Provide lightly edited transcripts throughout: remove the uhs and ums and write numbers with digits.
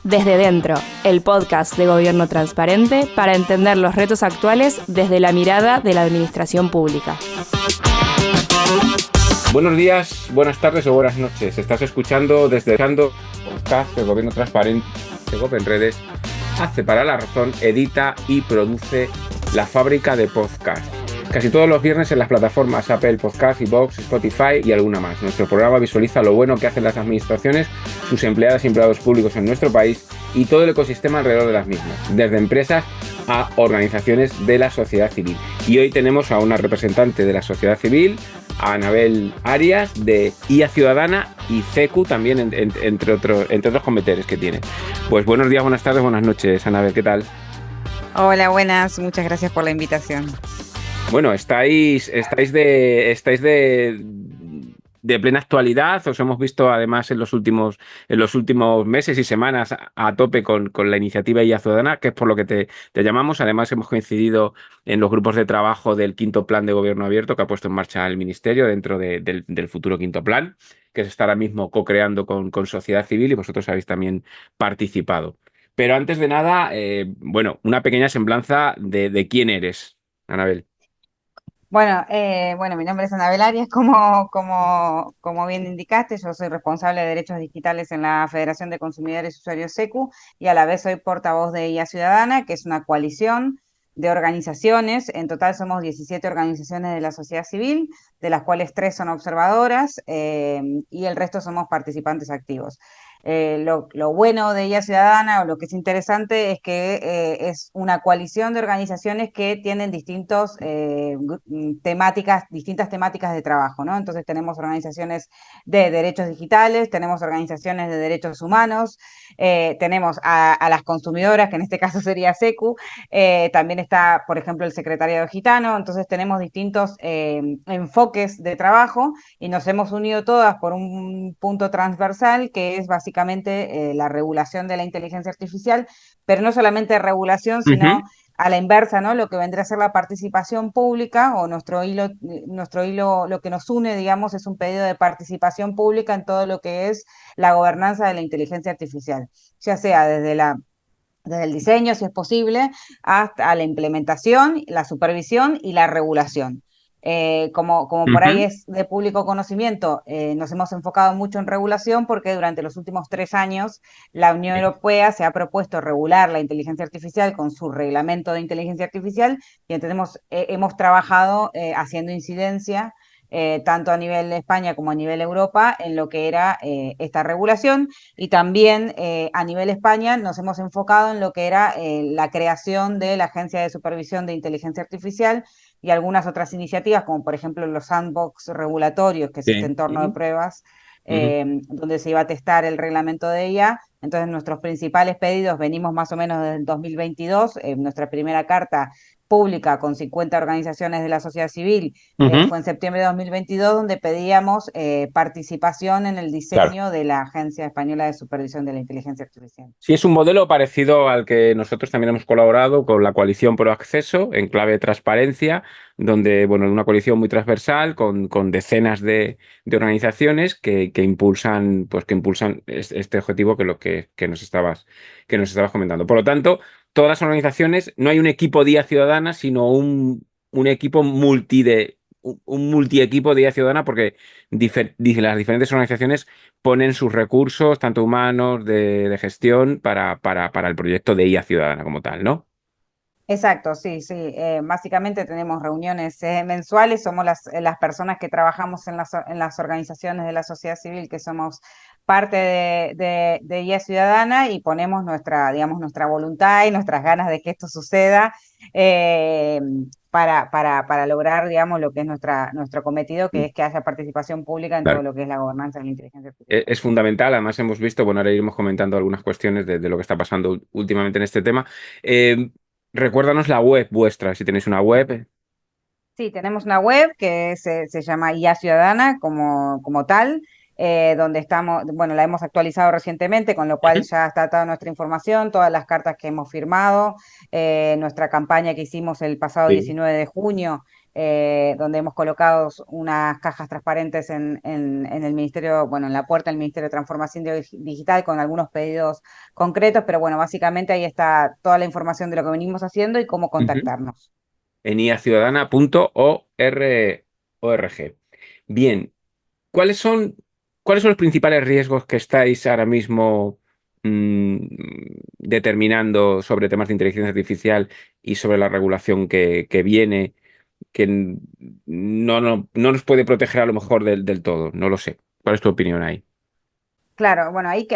Desde Dentro, el podcast de Gobierno Transparente para entender los retos actuales desde la mirada de la administración pública. Buenos días, buenas tardes o buenas noches. Estás escuchando desde el podcast del Gobierno Transparente de GobernRedes. Hace para la razón, edita y produce La Fábrica de Podcast. Casi todos los viernes en las plataformas Apple Podcast, iVoox, Spotify y alguna más. Nuestro programa visualiza lo bueno que hacen las administraciones, sus empleadas y empleados públicos en nuestro país y todo el ecosistema alrededor de las mismas, desde empresas a organizaciones de la sociedad civil. Y hoy tenemos a una representante de la sociedad civil, a Anabel Arias de IA Ciudadana y CECU también, entre otros cometeres que tiene. Pues buenos días, buenas tardes, buenas noches, Anabel, ¿qué tal? Hola, buenas, muchas gracias por la invitación. Bueno, estáis de plena actualidad. Os hemos visto además en los últimos meses y semanas a tope con la iniciativa IA Ciudadana, que es por lo que te llamamos. Además, hemos coincidido en los grupos de trabajo del quinto plan de gobierno abierto que ha puesto en marcha el Ministerio dentro del futuro quinto plan, que se está ahora mismo co-creando con sociedad civil y vosotros habéis también participado. Pero antes de nada, una pequeña semblanza de quién eres, Anabel. Bueno, mi nombre es Anabel Arias, como bien indicaste, yo soy responsable de derechos digitales en la Federación de Consumidores y Usuarios SECU y a la vez soy portavoz de IA Ciudadana, que es una coalición de organizaciones. En total somos 17 organizaciones de la sociedad civil, de las cuales 3 son observadoras y el resto somos participantes activos. Lo bueno de IA Ciudadana, o lo que es interesante, es que es una coalición de organizaciones que tienen distintas temáticas de trabajo, ¿no? Entonces tenemos organizaciones de derechos digitales, tenemos organizaciones de derechos humanos, tenemos a las consumidoras, que en este caso sería SECU, también está, por ejemplo, el Secretariado Gitano. Entonces tenemos distintos enfoques de trabajo y nos hemos unido todas por un punto transversal que es básicamente la regulación de la inteligencia artificial, pero no solamente regulación, sino a la inversa, ¿no? Lo que vendría a ser la participación pública o nuestro hilo, lo que nos une, digamos, es un pedido de participación pública en todo lo que es la gobernanza de la inteligencia artificial, ya sea desde el diseño, si es posible, hasta la implementación, la supervisión y la regulación. Como por ahí es de público conocimiento, nos hemos enfocado mucho en regulación porque durante los últimos 3 años la Unión Europea se ha propuesto regular la inteligencia artificial con su reglamento de inteligencia artificial y entonces hemos trabajado haciendo incidencia tanto a nivel de España como a nivel Europa en lo que era esta regulación, y también a nivel España nos hemos enfocado en lo que era la creación de la Agencia de Supervisión de Inteligencia Artificial y algunas otras iniciativas, como por ejemplo los sandbox regulatorios, que es este entorno de pruebas donde se iba a testar el reglamento de IA. Entonces nuestros principales pedidos venimos más o menos desde el 2022, nuestra primera carta pública con 50 organizaciones de la sociedad civil fue en septiembre de 2022, donde pedíamos participación en el diseño de la Agencia Española de Supervisión de la Inteligencia Artificial. Sí, es un modelo parecido al que nosotros también hemos colaborado con la Coalición Pro Acceso en clave de transparencia, donde, una coalición muy transversal con decenas de organizaciones que impulsan este objetivo que nos estabas comentando. Por lo tanto, todas las organizaciones, no hay un equipo de IA Ciudadana, sino un equipo un multiequipo de IA Ciudadana, porque las diferentes organizaciones ponen sus recursos, tanto humanos, de gestión, para el proyecto de IA Ciudadana como tal, ¿no? Exacto, sí. Básicamente tenemos reuniones mensuales, somos las personas que trabajamos en las organizaciones de la sociedad civil, que somos parte de IA Ciudadana, y ponemos nuestra voluntad y nuestras ganas de que esto suceda para lograr, digamos, lo que es nuestro cometido, que es que haya participación pública en todo Claro. lo que es la gobernanza de la inteligencia artificial. Es fundamental. Además, hemos visto, ahora iremos comentando algunas cuestiones de lo que está pasando últimamente en este tema. Recuérdanos la web vuestra, si tenéis una web. Sí, tenemos una web que se llama IA Ciudadana como tal, donde estamos, la hemos actualizado recientemente, con lo cual ya está toda nuestra información, todas las cartas que hemos firmado, nuestra campaña que hicimos el pasado 19 de junio, donde hemos colocado unas cajas transparentes en el Ministerio, bueno, en la puerta del Ministerio de Transformación Digital con algunos pedidos concretos, pero bueno, básicamente ahí está toda la información de lo que venimos haciendo y cómo Ujú. contactarnos. En iaciudadana.org. Bien, ¿cuáles son, ¿cuáles son los principales riesgos que estáis ahora mismo mm, determinando sobre temas de inteligencia artificial y sobre la regulación que viene, que no nos puede proteger a lo mejor del todo? No lo sé. ¿Cuál es tu opinión ahí? Claro, bueno, ahí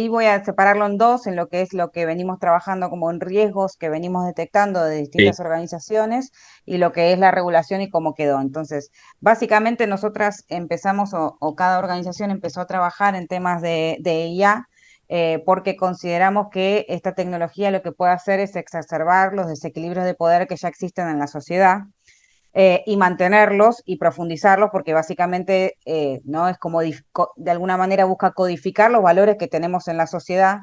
voy a separarlo en dos, en lo que es lo que venimos trabajando como en riesgos que venimos detectando de Sí. distintas organizaciones y lo que es la regulación y cómo quedó. Entonces, básicamente nosotras empezamos o cada organización empezó a trabajar en temas de IA porque consideramos que esta tecnología lo que puede hacer es exacerbar los desequilibrios de poder que ya existen en la sociedad y mantenerlos y profundizarlos, porque básicamente no es como de alguna manera busca codificar los valores que tenemos en la sociedad.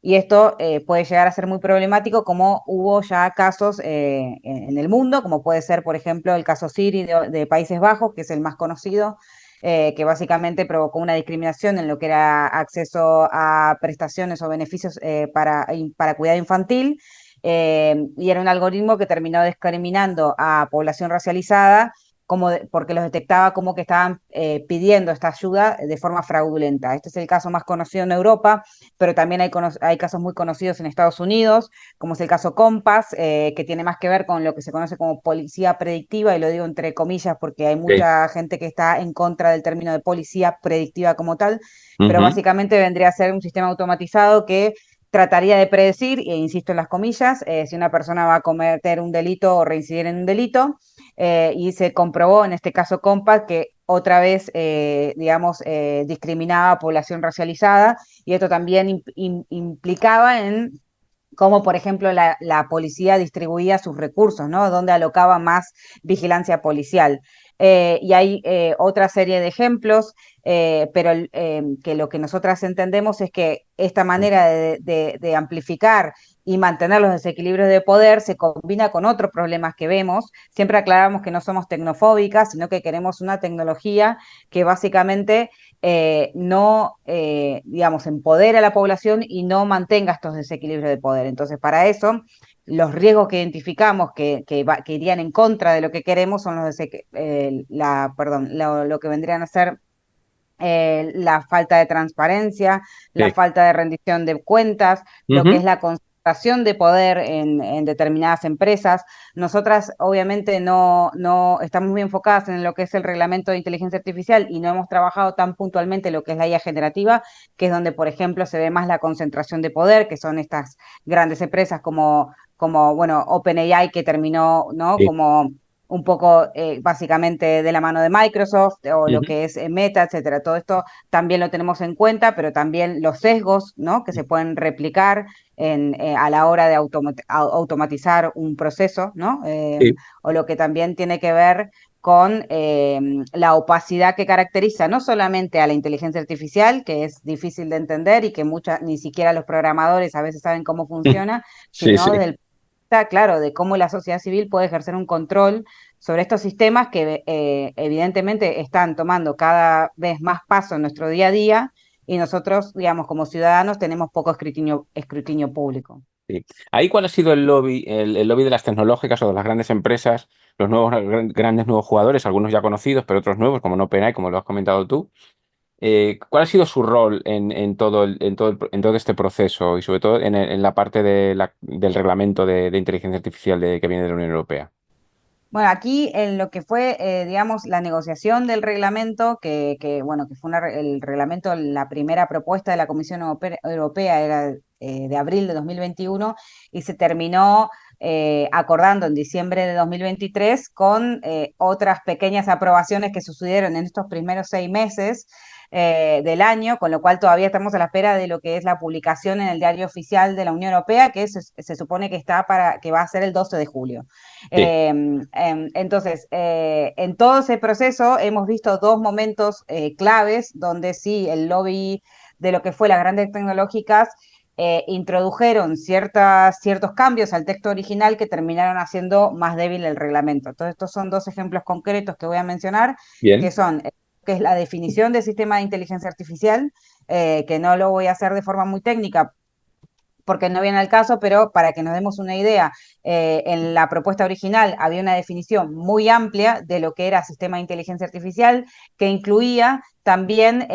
Y esto puede llegar a ser muy problemático, como hubo ya casos en el mundo, como puede ser, por ejemplo, el caso Siri de Países Bajos, que es el más conocido, que básicamente provocó una discriminación en lo que era acceso a prestaciones o beneficios para cuidado infantil, y era un algoritmo que terminó discriminando a población racializada porque los detectaba como que estaban pidiendo esta ayuda de forma fraudulenta. Este es el caso más conocido en Europa, pero también hay casos muy conocidos en Estados Unidos, como es el caso Compass, que tiene más que ver con lo que se conoce como policía predictiva, y lo digo entre comillas porque hay Sí. mucha gente que está en contra del término de policía predictiva como tal, pero Ujú. básicamente vendría a ser un sistema automatizado que trataría de predecir, e insisto en las comillas, si una persona va a cometer un delito o reincidir en un delito, y se comprobó en este caso Compass que otra vez, digamos, discriminaba a población racializada, y esto también implicaba en cómo, por ejemplo, la policía distribuía sus recursos, ¿no? Dónde alocaba más vigilancia policial. Y hay otra serie de ejemplos, pero que lo que nosotras entendemos es que esta manera de amplificar y mantener los desequilibrios de poder se combina con otros problemas que vemos. Siempre aclaramos que no somos tecnofóbicas, sino que queremos una tecnología que básicamente no, digamos, empodere a la población y no mantenga estos desequilibrios de poder. Entonces, para eso, los riesgos que identificamos que irían en contra de lo que queremos son lo que vendrían a ser la falta de transparencia, la Sí. falta de rendición de cuentas, lo que Ujú. es la concentración de poder en determinadas empresas. Nosotras obviamente no estamos muy enfocadas en lo que es el reglamento de inteligencia artificial y no hemos trabajado tan puntualmente lo que es la IA generativa, que es donde, por ejemplo, se ve más la concentración de poder, que son estas grandes empresas como bueno, OpenAI, que terminó, ¿no? Sí. Como un poco básicamente de la mano de Microsoft o lo Ujú. que es Meta, etcétera. Todo esto también lo tenemos en cuenta, pero también los sesgos, ¿no? Que se pueden replicar a la hora de automatizar un proceso, ¿no? Sí. O lo que también tiene que ver con la opacidad que caracteriza no solamente a la inteligencia artificial, que es difícil de entender y que ni siquiera los programadores a veces saben cómo funciona, Sí, sino sí. desde el claro, de cómo la sociedad civil puede ejercer un control sobre estos sistemas que evidentemente están tomando cada vez más paso en nuestro día a día, y nosotros, digamos, como ciudadanos tenemos poco escrutinio público. Sí. Ahí, ¿cuál ha sido el lobby de las tecnológicas o de las grandes empresas, los nuevos grandes nuevos jugadores, algunos ya conocidos, pero otros nuevos, como OpenAI, como lo has comentado tú? ¿Cuál ha sido su rol en todo este proceso y sobre todo en la parte del reglamento de inteligencia artificial que viene de la Unión Europea? Bueno, aquí en lo que fue, digamos, la negociación del reglamento, bueno, que fue el reglamento, la primera propuesta de la Comisión Europea era de abril de 2021, y se terminó acordando en diciembre de 2023 con otras pequeñas aprobaciones que sucedieron en estos primeros 6 meses del año, con lo cual todavía estamos a la espera de lo que es la publicación en el Diario Oficial de la Unión Europea, que se supone que va a ser el 12 de julio. Sí. Entonces, en todo ese proceso hemos visto dos momentos claves donde sí el lobby de lo que fue las grandes tecnológicas introdujeron ciertos cambios al texto original que terminaron haciendo más débil el reglamento. Entonces, estos son dos ejemplos concretos que voy a mencionar, que Bien. son, que es la definición de sistema de inteligencia artificial, que no lo voy a hacer de forma muy técnica porque no viene al caso, pero para que nos demos una idea, en la propuesta original había una definición muy amplia de lo que era sistema de inteligencia artificial, que incluía también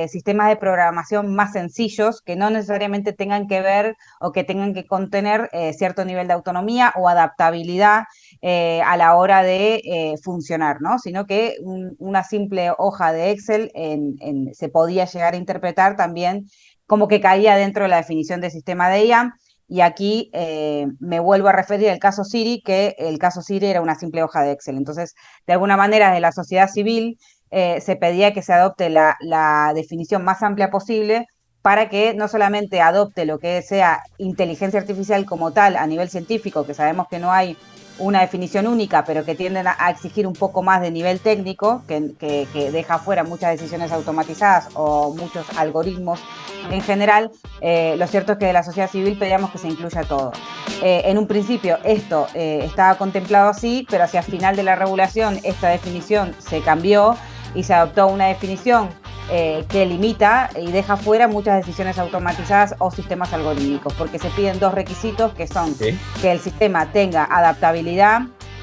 sistemas de programación más sencillos, que no necesariamente tengan que ver o que tengan que contener cierto nivel de autonomía o adaptabilidad a la hora de funcionar, ¿no? Sino que una simple hoja de Excel se podía llegar a interpretar también como que caía dentro de la definición de sistema de IA. Y aquí me vuelvo a referir al caso Siri, que el caso Siri era una simple hoja de Excel. Entonces, de alguna manera, desde la sociedad civil se pedía que se adopte la definición más amplia posible para que no solamente adopte lo que sea inteligencia artificial como tal a nivel científico, que sabemos que no hay una definición única, pero que tienden a exigir un poco más de nivel técnico, que deja fuera muchas decisiones automatizadas o muchos algoritmos en general. Lo cierto es que de la sociedad civil pedíamos que se incluya todo. En un principio esto estaba contemplado así, pero hacia el final de la regulación esta definición se cambió y se adoptó una definición que limita y deja fuera muchas decisiones automatizadas o sistemas algorítmicos, porque se piden dos requisitos que son que el sistema tenga adaptabilidad,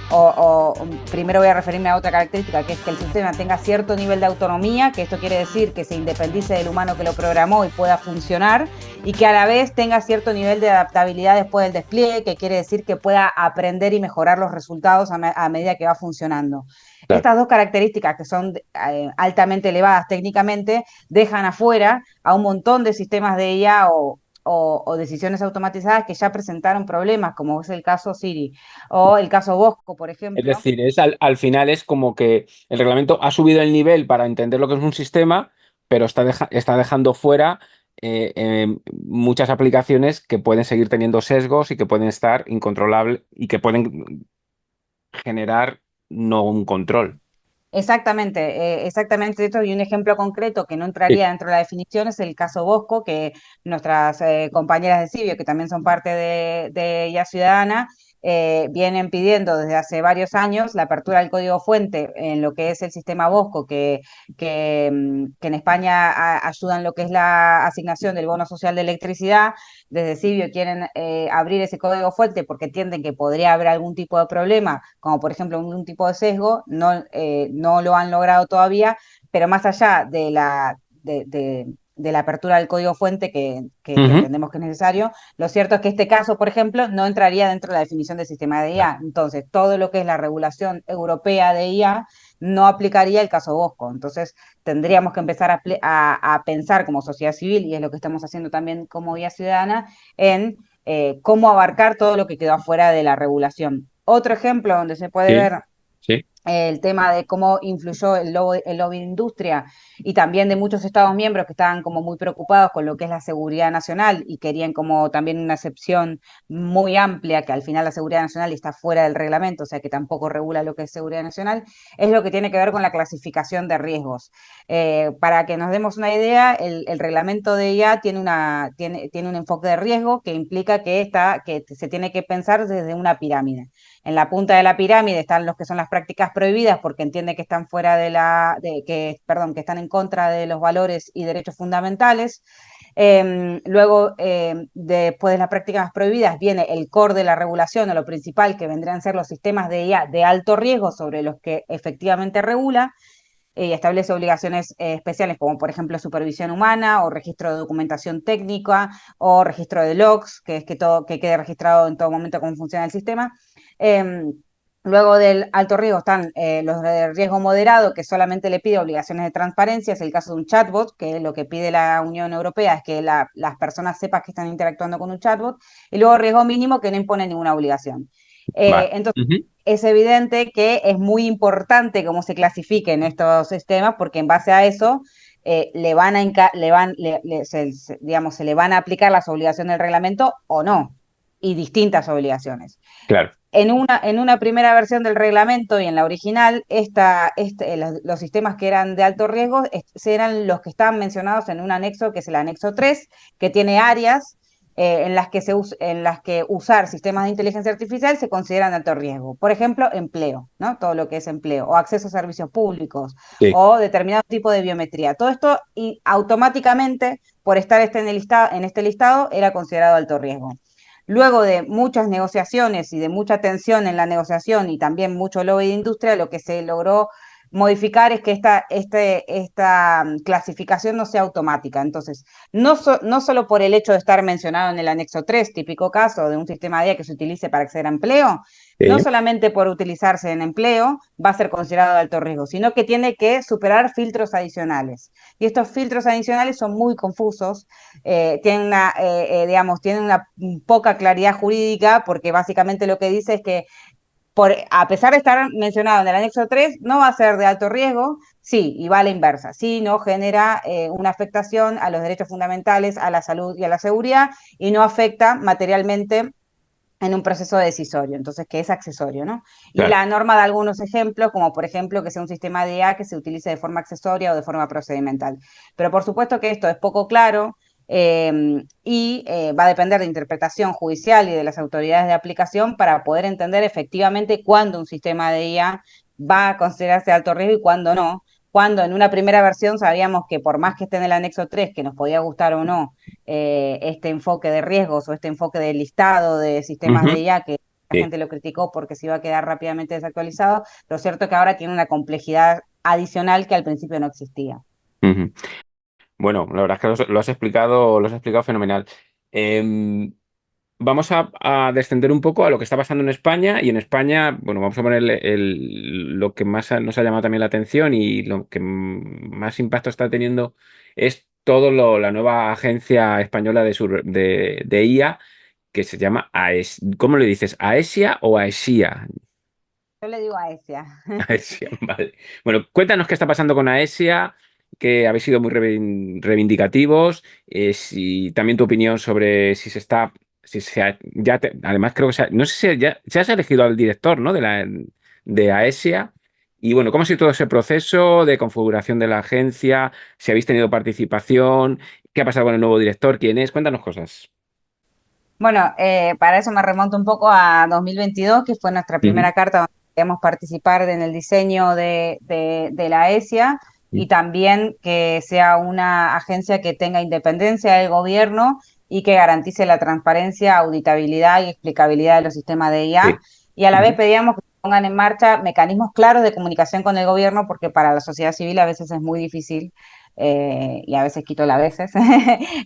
o primero voy a referirme a otra característica, que es que el sistema tenga cierto nivel de autonomía, que esto quiere decir que se independice del humano que lo programó y pueda funcionar, y que a la vez tenga cierto nivel de adaptabilidad después del despliegue, que quiere decir que pueda aprender y mejorar los resultados a medida que va funcionando. Claro. Estas dos características, que son altamente elevadas técnicamente, dejan afuera a un montón de sistemas de IA o decisiones automatizadas que ya presentaron problemas, como es el caso Siri o el caso Bosco, por Es ejemplo. decir, al final es como que el reglamento ha subido el nivel para entender lo que es un sistema, pero está dejando fuera muchas aplicaciones que pueden seguir teniendo sesgos y que pueden estar incontrolables y que pueden generar no un control. Exactamente esto, y un ejemplo concreto que no Sí. entraría dentro de la definición es el caso Bosco, que nuestras compañeras de Cibio, que también son parte de IA Ciudadana, vienen pidiendo desde hace varios años la apertura del código fuente en lo que es el sistema Bosco, que en España ayuda en lo que es la asignación del bono social de electricidad. Desde Cibio quieren abrir ese código fuente porque entienden que podría haber algún tipo de problema, como por ejemplo un tipo de sesgo. No lo han logrado todavía, pero más allá de la apertura del código fuente que Ujú. entendemos que es necesario, lo cierto es que este caso, por ejemplo, no entraría dentro de la definición de sistema de IA. Entonces, todo lo que es la regulación europea de IA no aplicaría el caso Bosco. Entonces, tendríamos que empezar a pensar como sociedad civil, y es lo que estamos haciendo también como Vía Ciudadana, en cómo abarcar todo lo que quedó afuera de la regulación. Otro ejemplo donde se puede Sí, ver sí. el tema de cómo influyó el lobby de industria y también de muchos Estados miembros que estaban como muy preocupados con lo que es la seguridad nacional y querían como también una excepción muy amplia, que al final la seguridad nacional está fuera del reglamento, o sea que tampoco regula lo que es seguridad nacional, es lo que tiene que ver con la clasificación de riesgos. Para que nos demos una idea, el reglamento de IA tiene un enfoque de riesgo que implica que se tiene que pensar desde una pirámide. En la punta de la pirámide están los que son las prácticas prohibidas, porque entiende que están que están en contra de los valores y derechos fundamentales. Luego, después de las prácticas prohibidas, viene el core de la regulación, o lo principal, que vendrían a ser los sistemas de IA de alto riesgo sobre los que efectivamente regula, y establece obligaciones especiales, como por ejemplo supervisión humana, o registro de documentación técnica, o registro de logs, que es que quede registrado en todo momento cómo funciona el sistema. Eh, Luego del alto riesgo están los de riesgo moderado, que solamente le pide obligaciones de transparencia. Es el caso de un chatbot, que lo que pide la Unión Europea es que las personas sepan que están interactuando con un chatbot. Y luego riesgo mínimo, que no impone ninguna obligación. Vale. Entonces, Ujú. es evidente que es muy importante cómo se clasifiquen estos sistemas, porque en base a eso digamos, se le van a aplicar las obligaciones del reglamento o no, y distintas obligaciones. Claro. En una primera versión del reglamento y en la original, los sistemas que eran de alto riesgo eran los que estaban mencionados en un anexo, que es el anexo 3, que tiene áreas en las que usar sistemas de inteligencia artificial se consideran de alto riesgo. Por ejemplo, empleo, ¿no? Todo lo que es empleo, o acceso a servicios públicos, Sí. o determinado tipo de biometría. Todo esto y automáticamente, por estar en este listado, era considerado alto riesgo. Luego de muchas negociaciones y de mucha tensión en la negociación y también mucho lobby de industria, lo que se logró modificar es que esta clasificación no sea automática. Entonces, no solo por el hecho de estar mencionado en el anexo 3, típico caso de un sistema de IA que se utilice para acceder a empleo, no Sí. solamente por utilizarse en empleo va a ser considerado de alto riesgo, sino que tiene que superar filtros adicionales. Y estos filtros adicionales son muy confusos, tienen una poca claridad jurídica, porque básicamente lo que dice es que a pesar de estar mencionado en el anexo 3, no va a ser de alto riesgo, sí, y va a la inversa, sí, no genera una afectación a los derechos fundamentales, a la salud y a la seguridad, y no afecta materialmente en un proceso decisorio, entonces que es accesorio, ¿no? Y Claro. la norma da algunos ejemplos, como por ejemplo que sea un sistema de IA que se utilice de forma accesoria o de forma procedimental. Pero por supuesto que esto es poco claro, va a depender de interpretación judicial y de las autoridades de aplicación para poder entender efectivamente cuándo un sistema de IA va a considerarse de alto riesgo y cuándo no. Cuando en una primera versión sabíamos que por más que esté en el anexo 3, que nos podía gustar o no, este enfoque de riesgos o este enfoque de listado de sistemas Ujú. de IA, que la Sí. gente lo criticó porque se iba a quedar rápidamente desactualizado, lo cierto es que ahora tiene una complejidad adicional que al principio no existía. Ujú. Bueno, la verdad es que lo has explicado fenomenal. Em, Vamos a descender un poco a lo que está pasando en España y en España, bueno, vamos a poner lo que más nos ha llamado también la atención y lo que más impacto está teniendo es la nueva agencia española de IA que se llama ¿cómo le dices? ¿AESIA o AESIA? Yo le digo a ESIA. AESIA, vale. Bueno, cuéntanos qué está pasando con AESIA, que habéis sido muy reivindicativos, si también tu opinión sobre si se está, si se ha- ya además creo que no sé si ya se has elegido al director, ¿no? De AESIA. Y bueno, ¿cómo ha sido todo ese proceso de configuración de la agencia? Si habéis tenido participación, ¿qué ha pasado con el nuevo director? ¿Quién es? Cuéntanos cosas. Bueno, para eso me remonto un poco a 2022, que fue nuestra Ujú. primera carta donde queríamos participar en el diseño de la ESIA y también que sea una agencia que tenga independencia del gobierno y que garantice la transparencia, auditabilidad y explicabilidad de los sistemas de IA. Sí. Y a la vez Ujú. pedíamos que se pongan en marcha mecanismos claros de comunicación con el gobierno, porque para la sociedad civil a veces es muy difícil, y a veces quito la veces,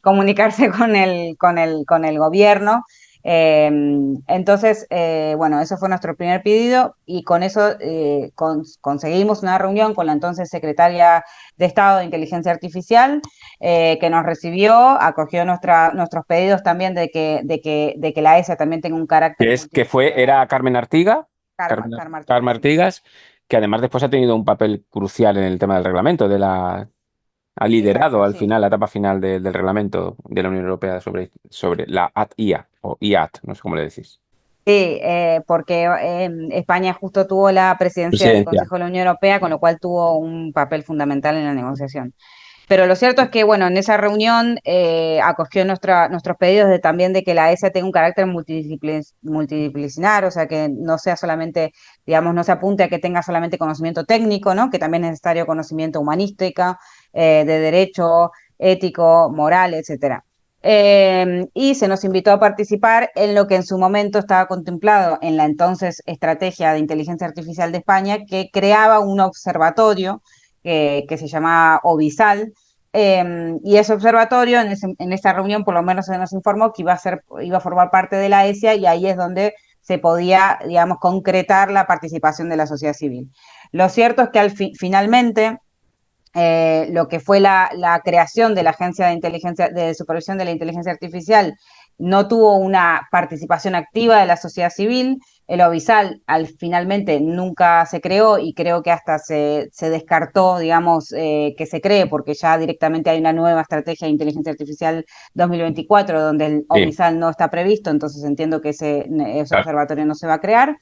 comunicarse con el gobierno. Bueno, eso fue nuestro primer pedido y con eso conseguimos una reunión con la entonces secretaria de Estado de Inteligencia Artificial, que nos recibió, acogió nuestros pedidos también de que la ESA también tenga un carácter Era Carmen Artiga, Karma Carmen Artigas, sí. Artigas, que además después ha tenido un papel crucial en el tema del reglamento, ha liderado Exacto, al sí. final, la etapa final del reglamento de la Unión Europea sobre la AT-IA o IAT, no sé cómo le decís. Sí, porque España justo tuvo la presidencia del Presidencia. Consejo de la Unión Europea, con lo cual tuvo un papel fundamental en la negociación. Pero lo cierto es que, bueno, en esa reunión acogió nuestros pedidos también de que la ESA tenga un carácter multidisciplinar, o sea, que no sea solamente, digamos, no se apunte a que tenga solamente conocimiento técnico, ¿no? Que también es necesario conocimiento humanística, de derecho, ético, moral, etcétera. Y se nos invitó a participar en lo que en su momento estaba contemplado en la entonces Estrategia de Inteligencia Artificial de España, que creaba un observatorio que se llamaba OBISAL, y ese observatorio, en esa reunión por lo menos se nos informó que iba a formar parte de la ESIA y ahí es donde se podía, digamos, concretar la participación de la sociedad civil. Lo cierto es que finalmente lo que fue la creación de la Agencia de Inteligencia, de Supervisión de la Inteligencia Artificial, no tuvo una participación activa de la sociedad civil. El OBISAL finalmente nunca se creó y creo que hasta se descartó, digamos, que se cree, porque ya directamente hay una nueva estrategia de inteligencia artificial 2024 donde el Sí, OBISAL no está previsto, entonces entiendo que ese claro. observatorio no se va a crear.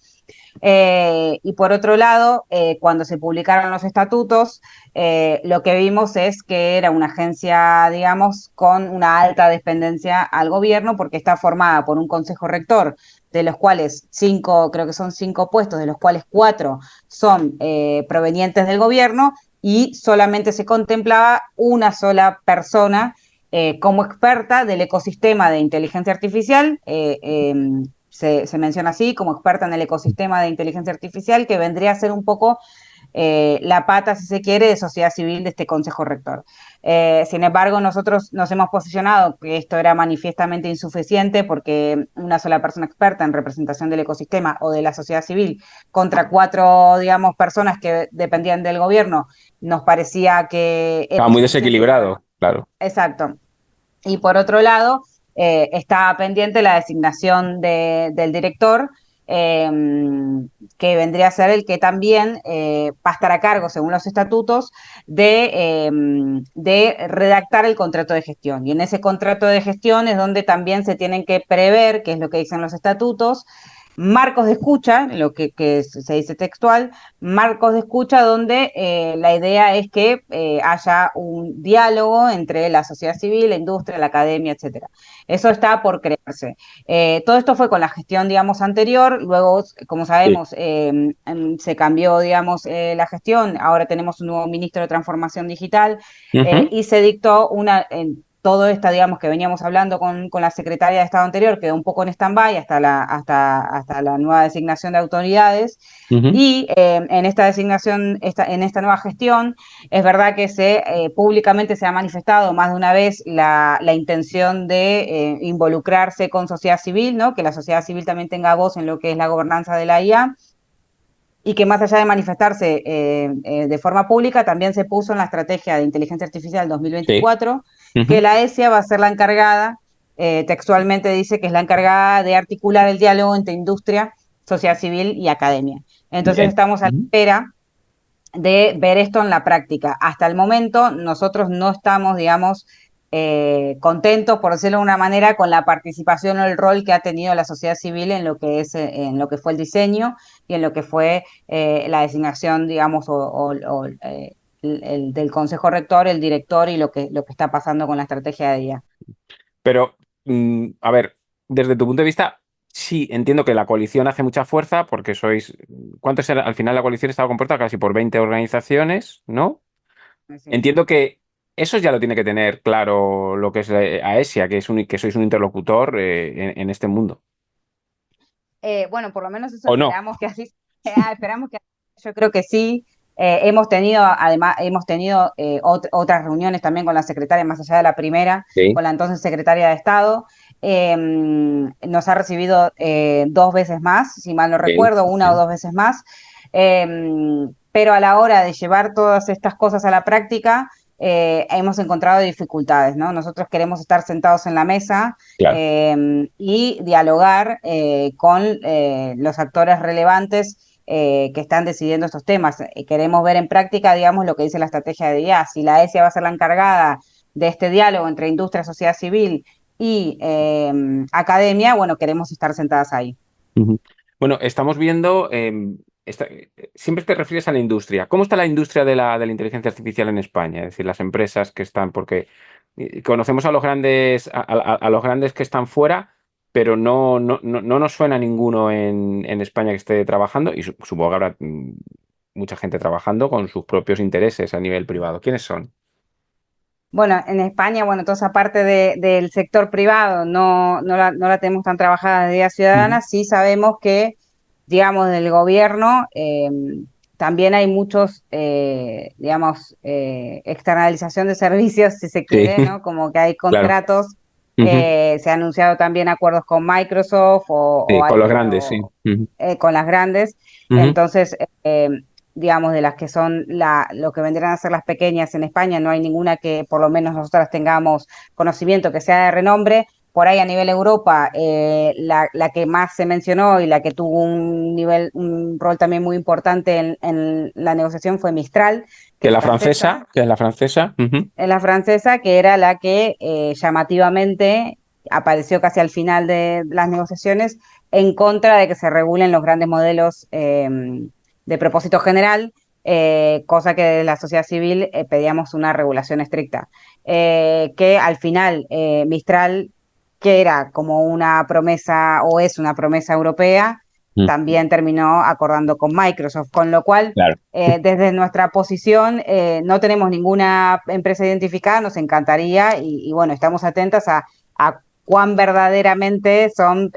Y por otro lado, cuando se publicaron los estatutos, lo que vimos es que era una agencia, digamos, con una alta dependencia al gobierno, porque está formada por un consejo rector, de los cuales 5, creo que son 5 puestos, de los cuales 4 son provenientes del gobierno, y solamente se contemplaba una sola persona como experta del ecosistema de inteligencia artificial. Se menciona así, como experta en el ecosistema de inteligencia artificial, que vendría a ser un poco la pata, si se quiere, de sociedad civil de este Consejo Rector. Sin embargo, nosotros nos hemos posicionado que esto era manifiestamente insuficiente, porque una sola persona experta en representación del ecosistema o de la sociedad civil contra 4, digamos, personas que dependían del gobierno, nos parecía que era Estaba muy insuficiente. desequilibrado, claro. Exacto. Y por otro lado, está pendiente la designación del director, eh, que vendría a ser el que también va a estar a cargo, según los estatutos, de redactar el contrato de gestión. Y en ese contrato de gestión es donde también se tienen que prever, que es lo que dicen los estatutos, marcos de escucha, lo que se dice textual, marcos de escucha donde la idea es que haya un diálogo entre la sociedad civil, la industria, la academia, etcétera. Eso está por crearse. Todo esto fue con la gestión, digamos, anterior. Luego, como Sí. sabemos, se cambió, digamos, la gestión. Ahora tenemos un nuevo ministro de Transformación Digital, Ujú. y se dictó todo esto, digamos, que veníamos hablando con la secretaria de Estado anterior, quedó un poco en stand-by hasta la nueva designación de autoridades. Ujú. Y en esta designación, en esta nueva gestión, es verdad que públicamente se ha manifestado más de una vez la intención de involucrarse con sociedad civil, ¿no? Que la sociedad civil también tenga voz en lo que es la gobernanza de la IA, y que más allá de manifestarse de forma pública, también se puso en la estrategia de inteligencia artificial Sí. 2024, que Ujú. la ESIA va a ser la encargada, textualmente dice que es la encargada de articular el diálogo entre industria, sociedad civil y academia. Entonces Bien. estamos a la Ujú. espera de ver esto en la práctica. Hasta el momento nosotros no estamos, digamos, contentos, por decirlo de una manera, con la participación o el rol que ha tenido la sociedad civil en lo que es, en lo que fue el diseño y en lo que fue la designación, digamos, del Consejo Rector, el director, y lo que está pasando con la estrategia de IA. Pero, a ver, desde tu punto de vista, sí, entiendo que la coalición hace mucha fuerza porque sois, ¿cuántos era? Al final la coalición estaba compuesta casi por 20 organizaciones, ¿no? Sí. Entiendo que eso ya lo tiene que tener claro lo que es AESIA, que sois un interlocutor en este mundo. Bueno, por lo menos eso ¿O no? esperamos que así sea, esperamos que yo creo que sí. Hemos tenido, además, hemos tenido otras reuniones también con la secretaria, más allá de la primera, Sí. con la entonces secretaria de Estado. Nos ha recibido 2 veces más, si mal no Bien, recuerdo, una o bien. 2 veces más. Pero a la hora de llevar todas estas cosas a la práctica, hemos encontrado dificultades, ¿no? Nosotros queremos estar sentados en la mesa Claro. y dialogar con los actores relevantes que están decidiendo estos temas. Queremos ver en práctica, digamos, lo que dice la estrategia de IA. Si la ESIA va a ser la encargada de este diálogo entre industria, sociedad civil y academia, bueno, queremos estar sentadas ahí. Ujú. Bueno, estamos viendo, siempre te refieres a la industria. ¿Cómo está la industria de la inteligencia artificial en España? Es decir, las empresas que están, porque conocemos a los grandes, a los grandes que están fuera, pero no nos suena ninguno en España que esté trabajando y supongo que habrá mucha gente trabajando con sus propios intereses a nivel privado. ¿Quiénes son? Bueno, en España, bueno, toda esa parte del sector privado no la tenemos tan trabajada desde la Ujú. ciudadana. Sí sabemos que, digamos, del gobierno también hay muchos, digamos, externalización de servicios, si se Sí, quiere, ¿no? Como que hay claro. contratos, Ujú. se han anunciado también acuerdos con Microsoft Sí, con los grandes, sí. Ujú. con las grandes. Ujú. Entonces, digamos, de las que son lo que vendrían a ser las pequeñas en España, no hay ninguna que por lo menos nosotras tengamos conocimiento que sea de renombre. Por ahí a nivel Europa, la que más se mencionó y la que tuvo un rol también muy importante en la negociación fue Mistral, que Que es la francesa. francesa, que es la francesa. Ujú. Es la francesa, que era la que llamativamente apareció casi al final de las negociaciones, en contra de que se regulen los grandes modelos de propósito general, cosa que de la sociedad civil pedíamos una regulación estricta. Que al final Mistral, que era como una promesa o es una promesa europea, Mm, también terminó acordando con Microsoft, con lo cual claro, desde nuestra posición no tenemos ninguna empresa identificada, nos encantaría y bueno, estamos atentas a cuán verdaderamente son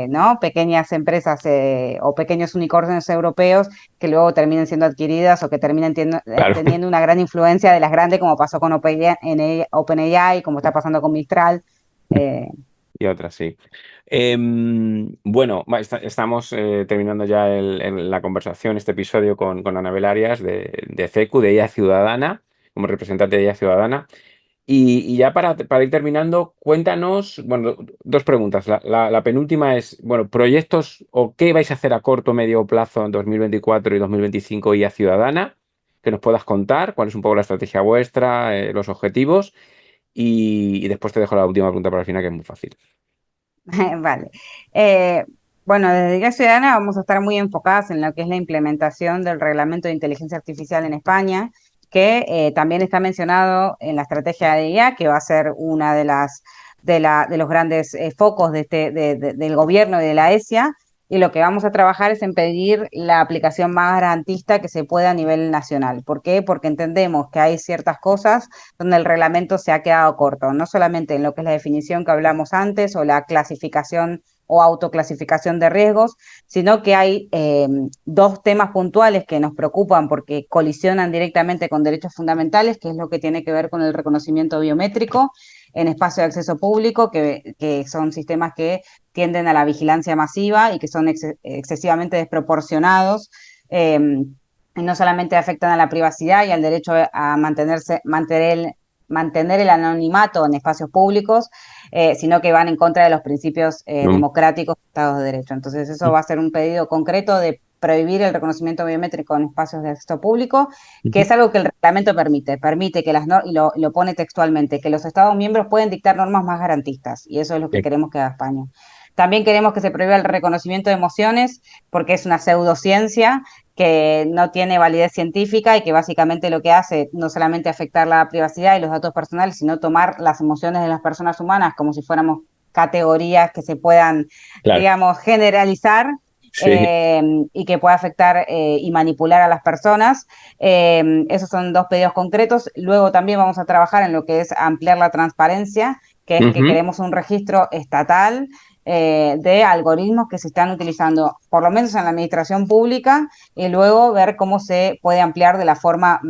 ¿no? pequeñas empresas o pequeños unicornios europeos que luego terminen siendo adquiridas o que terminen claro. teniendo una gran influencia de las grandes, como pasó con OpenAI, como está pasando con Mistral. Eh, Y otras, sí. Bueno, estamos terminando ya la conversación, este episodio con Anabel Arias de CECU, de IA Ciudadana, como representante de IA Ciudadana. Y ya para ir terminando, cuéntanos, bueno, dos preguntas. La penúltima es, bueno, proyectos o qué vais a hacer a corto o medio plazo en 2024 y 2025 IA Ciudadana, que nos puedas contar, cuál es un poco la estrategia vuestra, los objetivos. Y después te dejo la última pregunta para el final, que es muy fácil. Vale. Eh, bueno, desde Guía Ciudadana vamos a estar muy enfocadas en lo que es la implementación del reglamento de inteligencia artificial en España, que también está mencionado en la estrategia de IA, que va a ser una de de los grandes focos del gobierno y de la ESIA. Y lo que vamos a trabajar es en pedir la aplicación más garantista que se pueda a nivel nacional. ¿Por qué? Porque entendemos que hay ciertas cosas donde el reglamento se ha quedado corto, no solamente en lo que es la definición que hablamos antes o la clasificación o autoclasificación de riesgos, sino que hay dos temas puntuales que nos preocupan porque colisionan directamente con derechos fundamentales, que es lo que tiene que ver con el reconocimiento biométrico en espacio de acceso público, que son sistemas que tienden a la vigilancia masiva y que son excesivamente desproporcionados. Y no solamente afectan a la privacidad y al derecho a mantener el anonimato en espacios públicos, sino que van en contra de los principios Mm, democráticos de Estados de Derecho. Entonces, eso va a ser un pedido concreto de prohibir el reconocimiento biométrico en espacios de acceso público, que ujú. es algo que el reglamento permite que y lo pone textualmente, que los Estados miembros pueden dictar normas más garantistas, y eso es lo que Bien, queremos que haga España. También queremos que se prohíba el reconocimiento de emociones, porque es una pseudociencia que no tiene validez científica y que básicamente lo que hace no solamente afectar la privacidad y los datos personales, sino tomar las emociones de las personas humanas como si fuéramos categorías que se puedan, claro, digamos, generalizar sí. y que pueda afectar y manipular a las personas. Esos son dos pedidos concretos. Luego también vamos a trabajar en lo que es ampliar la transparencia, que es que Ujú. queremos un registro estatal de algoritmos que se están utilizando, por lo menos en la administración pública, y luego ver cómo se puede ampliar de la forma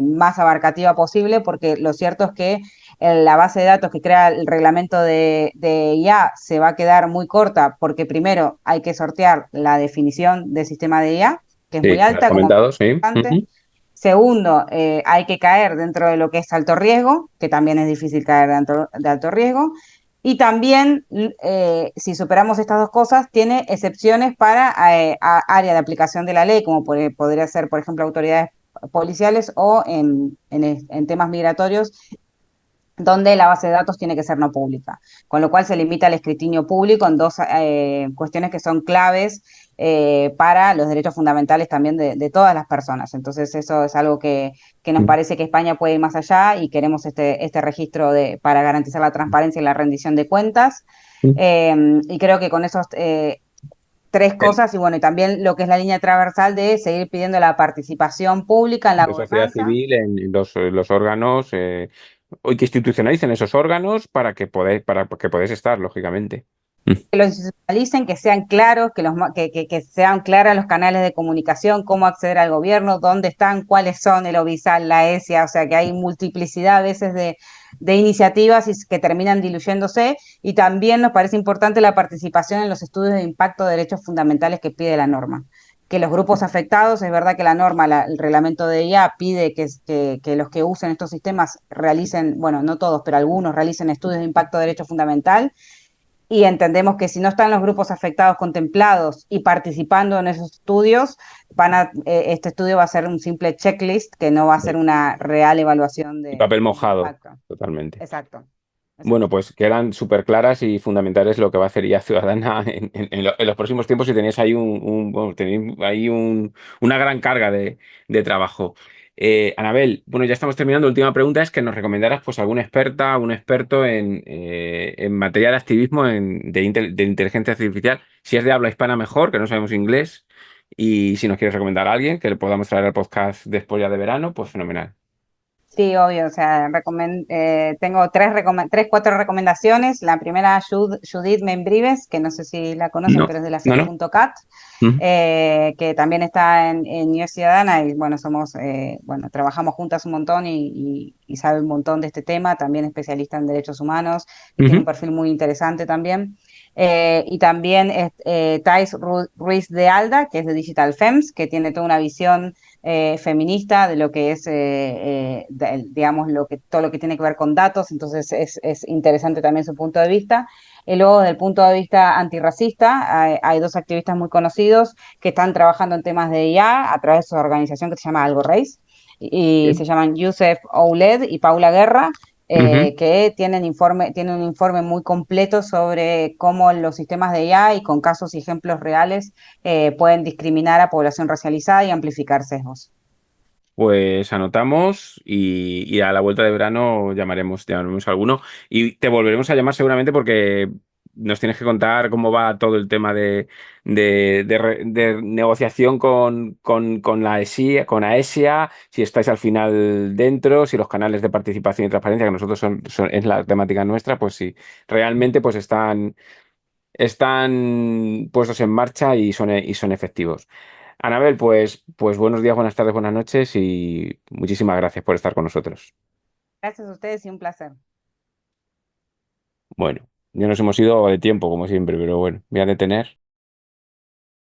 más abarcativa posible, porque lo cierto es que la base de datos que crea el reglamento de IA se va a quedar muy corta, porque primero hay que sortear la definición de sistema de IA, que es Sí, muy me lo has alta, como comentado, sí. antes. Ujú. Segundo, hay que caer dentro de lo que es alto riesgo, que también es difícil caer de alto riesgo. Y también, si superamos estas dos cosas, tiene excepciones para área de aplicación de la ley, como podría ser, por ejemplo, autoridades policiales o en temas migratorios donde la base de datos tiene que ser no pública, con lo cual se limita el escrutinio público en dos cuestiones que son claves para los derechos fundamentales también de todas las personas. Entonces eso es algo que nos parece que España puede ir más allá y queremos este registro para garantizar la transparencia y la rendición de cuentas. Y creo que con esos tres El- cosas, y bueno, y también lo que es la línea transversal de seguir pidiendo la participación pública en la de sociedad gobernanza. civil en los órganos, o que institucionalicen esos órganos para que podáis estar, lógicamente. Mm. Que los institucionalicen, que sean claros, que sean claros los canales de comunicación, cómo acceder al gobierno, dónde están, cuáles son el OBISAL, la ESIA, o sea que hay multiplicidad a veces de iniciativas que terminan diluyéndose, y también nos parece importante la participación en los estudios de impacto de derechos fundamentales que pide la norma. Que los grupos afectados, es verdad que la norma, el reglamento de IA pide que los que usen estos sistemas realicen, bueno, no todos, pero algunos realicen estudios de impacto de derecho fundamental, y entendemos que si no están los grupos afectados contemplados y participando en esos estudios, este estudio va a ser un simple checklist que no va a ser Sí. una real evaluación Y papel del mojado, impacto. totalmente. Exacto. Bueno, pues quedan súper claras y fundamentales lo que va a hacer IA Ciudadana en los próximos tiempos y tenéis ahí bueno, tenéis ahí una gran carga de trabajo. Anabel, bueno, ya estamos terminando. Última pregunta es que nos recomendaras pues alguna experta, un experto en materia de activismo de inteligencia artificial. Si es de habla hispana, mejor, que no sabemos inglés. Y si nos quieres recomendar a alguien que le podamos traer al podcast después ya de verano, pues fenomenal. Sí, obvio, o sea, tengo cuatro recomendaciones. La primera, Judith Membrives, que no sé si la conocen, No, pero es de la no, no. SEC.cat, Ujú, que también está en New Ciudadana y bueno, bueno, trabajamos juntas un montón y sabe un montón de este tema, también especialista en derechos humanos y tiene un ujú, perfil muy interesante también. Y también Thais Ruiz de Alda, que es de Digital Femmes, que tiene toda una visión feminista de lo que es, digamos, todo lo que tiene que ver con datos, entonces es interesante también su punto de vista. Y luego, desde el punto de vista antirracista, hay dos activistas muy conocidos que están trabajando en temas de IA a través de su organización que se llama Algo Race, y bien, se llaman Youssef Ouled y Paula Guerra, ujú. que tienen un informe muy completo sobre cómo los sistemas de IA y con casos y ejemplos reales pueden discriminar a población racializada y amplificar sesgos. Pues anotamos y a la vuelta de verano llamaremos a alguno y te volveremos a llamar seguramente porque nos tienes que contar cómo va todo el tema de negociación con la ESIA, con AESIA, si estáis al final dentro, si los canales de participación y transparencia, que nosotros es la temática nuestra, pues si realmente pues están puestos en marcha y son efectivos. Anabel, pues buenos días, buenas tardes, buenas noches y muchísimas gracias por estar con nosotros. Gracias a ustedes y un placer. Bueno, ya nos hemos ido de tiempo, como siempre, pero bueno, voy a detener.